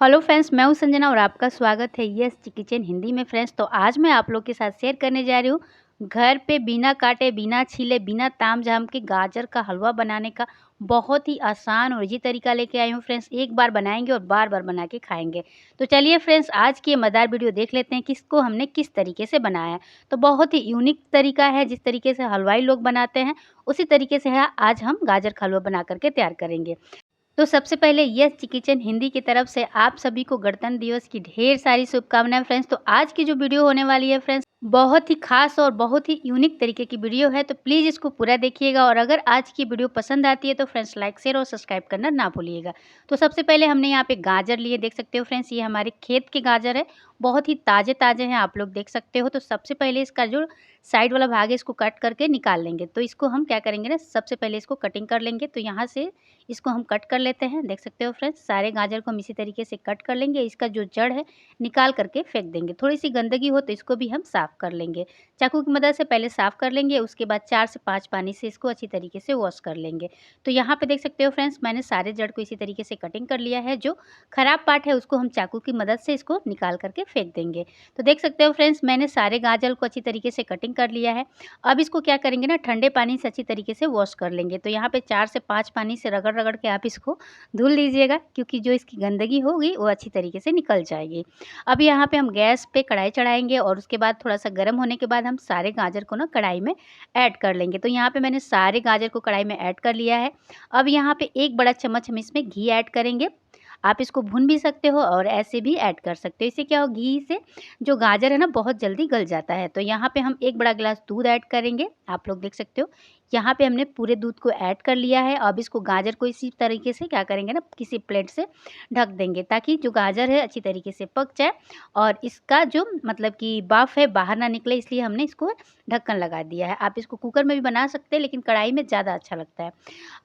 Hello friends, मैं हूँ संजना और आपका स्वागत है यस जी किचन हिंदी में। फ्रेंड्स, तो आज मैं आप लोग के साथ शेयर करने जा रही हूँ घर पे बिना काटे, बिना छीले, बिना ताम-झाम के गाजर का हलवा बनाने का बहुत ही आसान और ईज़ी तरीका लेके आई हूँ। फ्रेंड्स, एक बार बनाएँगे और बार-बार बना के खाएँगे। तो चलिए फ्रेंड्स, आज की ये मज़ेदार वीडियो देख लेते हैं कि इसको हमने किस तरीके से बनाया है। तो बहुत ही यूनिक तरीका है, जिस तरीके से हलवाई लोग बनाते हैं, उसी तरीके से है आज हम गाजर का हलवा बना कर के तैयार करेंगे। तो सबसे पहले यस जी किचन हिंदी की तरफ से आप सभी को गणतंत्र दिवस की ढेर सारी शुभकामनाएं फ्रेंड्स। तो आज की जो वीडियो होने वाली है फ्रेंड्स, बहुत ही खास और बहुत ही यूनिक तरीके की वीडियो है, तो प्लीज़ इसको पूरा देखिएगा। और अगर आज की वीडियो पसंद आती है तो फ्रेंड्स लाइक शेयर और सब्सक्राइब करना ना भूलिएगा। तो सबसे पहले हमने यहाँ पे गाजर लिए, देख सकते हो फ्रेंड्स, ये हमारे खेत के गाजर है, बहुत ही ताज़े ताज़े हैं, आप लोग देख सकते हो। तो सबसे पहले इसका जो साइड वाला भाग है इसको कट करके निकाल लेंगे। तो इसको हम क्या करेंगे ना, सबसे पहले इसको कटिंग कर लेंगे। तो यहाँ से इसको हम कट कर लेते हैं, देख सकते हो फ्रेंड्स, सारे गाजर को हम इसी तरीके से कट कर लेंगे। इसका जो जड़ है निकाल करके फेंक देंगे। थोड़ी सी गंदगी हो तो इसको भी हम साफ़ कर लेंगे। चाकू की मदद से पहले साफ़ कर लेंगे, उसके बाद 4 से 5 पानी से इसको अच्छी तरीके से वॉश कर लेंगे। तो यहाँ पे देख सकते हो फ्रेंड्स, मैंने सारे जड़ को इसी तरीके से कटिंग कर लिया है। जो खराब पार्ट है उसको हम चाकू की मदद से इसको निकाल करके फेंक देंगे। तो देख सकते हो फ्रेंड्स, मैंने सारे गाजर को अच्छी तरीके से कटिंग कर लिया है। अब इसको क्या करेंगे ना, ठंडे पानी से अच्छी तरीके से वॉश कर लेंगे। तो यहाँ पे 4 से 5 पानी से रगड़-रगड़ के आप इसको धुल लीजिएगा, क्योंकि जो इसकी गंदगी होगी वो अच्छी तरीके से निकल जाएगी। अब यहाँ पे हम गैस पे कढ़ाई चढ़ाएँगे और उसके बाद थोड़ा-सा गर्म होने के बाद हम सारे गाजर को ना कढ़ाई में ऐड कर लेंगे। तो यहाँ पे मैंने सारे गाजर को कढ़ाई में ऐड कर लिया है। अब यहाँ पे 1 बड़ा चम्मच हम इसमें घी ऐड करेंगे। आप इसको भून भी सकते हो और ऐसे भी ऐड कर सकते हो। इससे क्या हो, घी से जो गाजर है ना बहुत जल्दी गल जाता है। तो यहाँ पे हम 1 बड़ा गिलास दूध ऐड करेंगे। आप लोग देख सकते हो, यहाँ पे हमने पूरे दूध को ऐड कर लिया है। अब इसको गाजर को इसी तरीके से क्या करेंगे ना, किसी प्लेट से ढक देंगे, ताकि जो गाजर है अच्छी तरीके से पक जाए और इसका जो मतलब कि भाप है बाहर ना निकले, इसलिए हमने इसको ढक्कन लगा दिया है। आप इसको कुकर में भी बना सकते हैं, लेकिन कढ़ाई में ज़्यादा अच्छा लगता है।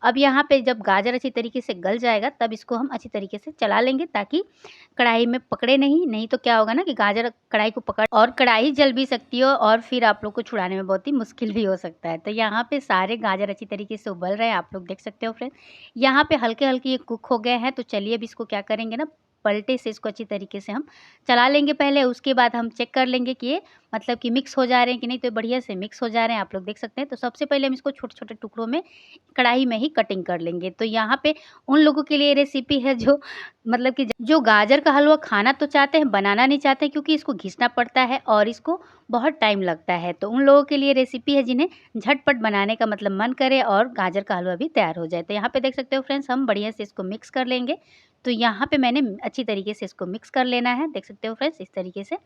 अब यहाँ पे जब गाजर अच्छी तरीके से गल जाएगा तब इसको हम अच्छी तरीके से चला लेंगे, ताकि कढ़ाई में पकड़े नहीं तो क्या होगा ना कि गाजर कढ़ाई को पकड़ और कढ़ाई जल भी सकती हो और फिर आप लोग को छुड़ाने में बहुत ही मुश्किल भी हो सकता है। तो यहाँ पे सारे गाजर अच्छी तरीके से उबल रहे हैं, आप लोग देख सकते हो फ्रेंड्स। यहाँ पे हल्के-हल्के ये कुक हो गए हैं। तो चलिए अब इसको क्या करेंगे ना, पलटे से इसको अच्छी तरीके से हम चला लेंगे पहले। उसके बाद हम चेक कर लेंगे कि ये मतलब कि मिक्स हो जा रहे हैं कि नहीं। तो बढ़िया से मिक्स हो जा रहे हैं, आप लोग देख सकते हैं। तो सबसे पहले हम इसको छोटे-छोटे टुकड़ों में कढ़ाई में ही कटिंग कर लेंगे। तो यहाँ पे उन लोगों के लिए रेसिपी है जो मतलब कि जो गाजर का हलवा खाना तो चाहते हैं, बनाना नहीं चाहते, क्योंकि इसको घिसना पड़ता है और इसको बहुत टाइम लगता है। तो उन लोगों के लिए रेसिपी है जिन्हें झटपट बनाने का मतलब मन करे और गाजर का हलवा भी तैयार हो जाए। तो यहाँ पे देख सकते हो फ्रेंड्स, हम बढ़िया से इसको मिक्स कर लेंगे। तो यहाँ पे मैंने अच्छी तरीके से इसको मिक्स कर लेना है, देख सकते हो फ्रेंड्स, इस तरीके से।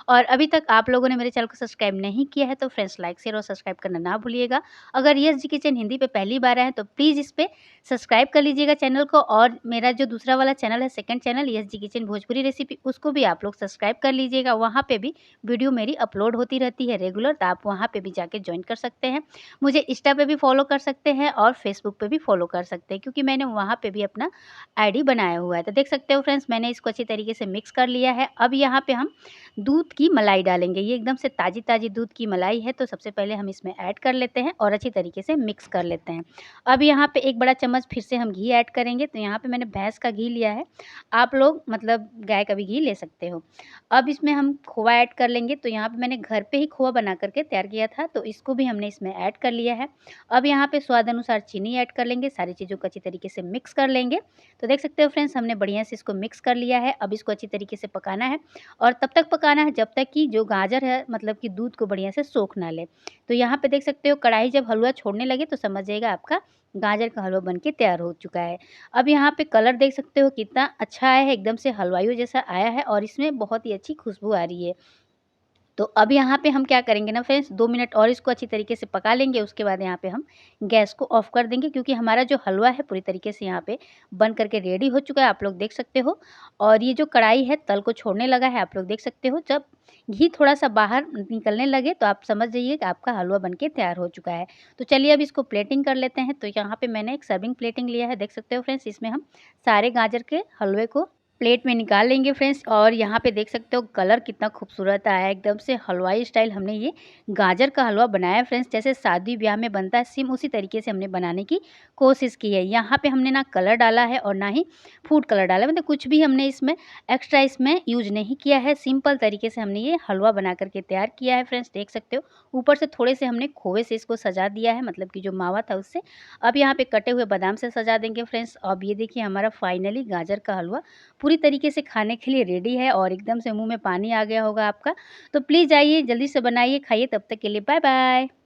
और अभी तक आप लोगों ने मेरे चैनल को सब्सक्राइब नहीं किया है तो फ्रेंड्स लाइक शेयर और सब्सक्राइब करना ना भूलिएगा। अगर यस जी किचन हिंदी पे पहली बार आए हैं तो प्लीज़ इस पे सब्सक्राइब कर लीजिएगा चैनल को। और मेरा जो दूसरा वाला चैनल है, सेकंड चैनल यस जी किचन भोजपुरी रेसिपी, उसको भी आप लोग सब्सक्राइब कर लीजिएगा। वहाँ पे भी वीडियो मेरी अपलोड होती रहती है रेगुलर, तो आप वहाँ पे भी जाके ज्वाइन कर सकते हैं। मुझे इंस्टा पे भी फॉलो कर सकते हैं और फेसबुक पे भी फॉलो कर सकते हैं, क्योंकि मैंने वहाँ पे भी अपना आईडी बनाया हुआ है। तो देख सकते हो फ्रेंड्स, मैंने इसको अच्छी तरीके से मिक्स कर लिया है। अब यहाँ पे हम दूध की मलाई डालेंगे। ये एकदम से ताज़ी-ताज़ी दूध की मलाई है, तो सबसे पहले हम इसमें ऐड कर लेते हैं और अच्छी तरीके से मिक्स कर लेते हैं। अब यहाँ पे 1 बड़ा चम्मच फिर से हम घी ऐड करेंगे। तो यहाँ पे मैंने भैंस का घी लिया है, आप लोग मतलब गाय का भी घी ले सकते हो। अब इसमें हम खोआ ऐड कर लेंगे। तो यहाँ पे मैंने घर पे ही खोआ बना करके तैयार किया था, तो इसको भी हमने इसमें ऐड कर लिया है। अब यहाँ पे स्वाद अनुसार चीनी ऐड कर लेंगे, सारी चीज़ों को अच्छी तरीके से मिक्स कर लेंगे। तो देख सकते हो फ्रेंड्स, हमने बढ़िया से इसको मिक्स कर लिया है। अब इसको अच्छी तरीके से पकाना है और तब तक पकाना है जब तक कि जो गाजर है मतलब कि दूध को बढ़िया से सोख ना ले। तो यहाँ पे देख सकते हो, कढ़ाई जब हलवा छोड़ने लगे तो समझ जाइएगा आपका गाजर का हलवा बनके तैयार हो चुका है। अब यहाँ पे कलर देख सकते हो कितना अच्छा आया है, एकदम से हलवाइयों जैसा आया है और इसमें बहुत ही अच्छी खुशबू आ रही है। तो अब यहाँ पे हम क्या करेंगे ना फ्रेंड्स, 2 मिनट और इसको अच्छी तरीके से पका लेंगे। उसके बाद यहाँ पे हम गैस को ऑफ कर देंगे, क्योंकि हमारा जो हलवा है पूरी तरीके से यहाँ पे बन करके रेडी हो चुका है, आप लोग देख सकते हो। और ये जो कढ़ाई है तल को छोड़ने लगा है, आप लोग देख सकते हो। जब घी थोड़ा-सा बाहर निकलने लगे तो आप समझ जाइए कि आपका हलवा बन के तैयार हो चुका है। तो चलिए अब इसको प्लेटिंग कर लेते हैं। तो यहाँ पे मैंने एक सर्विंग प्लेटिंग लिया है, देख सकते हो फ्रेंड्स। इसमें हम सारे गाजर के हलवे को प्लेट में निकाल लेंगे फ्रेंड्स। और यहाँ पे देख सकते हो कलर कितना खूबसूरत आया है, एकदम से हलवाई स्टाइल हमने ये गाजर का हलवा बनाया है फ्रेंड्स। जैसे शादी ब्याह में बनता है सेम उसी तरीके से हमने बनाने की कोशिश की है। यहाँ पे हमने ना कलर डाला है और ना ही फूड कलर डाला है, मतलब कुछ भी हमने इसमें एक्स्ट्रा इसमें यूज नहीं किया है। सिंपल तरीके से हमने ये हलवा बना करके तैयार किया है फ्रेंड्स, देख सकते हो। ऊपर से थोड़े से हमने खोए से इसको सजा दिया है, मतलब कि जो मावा था उससे। अब यहाँ पे कटे हुए बादाम से सजा देंगे फ्रेंड्स। अब ये देखिए हमारा फाइनली गाजर का हलवा पूरी तरीके से खाने के लिए रेडी है और एकदम से मुँह में पानी आ गया होगा आपका। तो प्लीज़ आइए, जल्दी से बनाइए, खाइए। तब तक के लिए बाय बाय।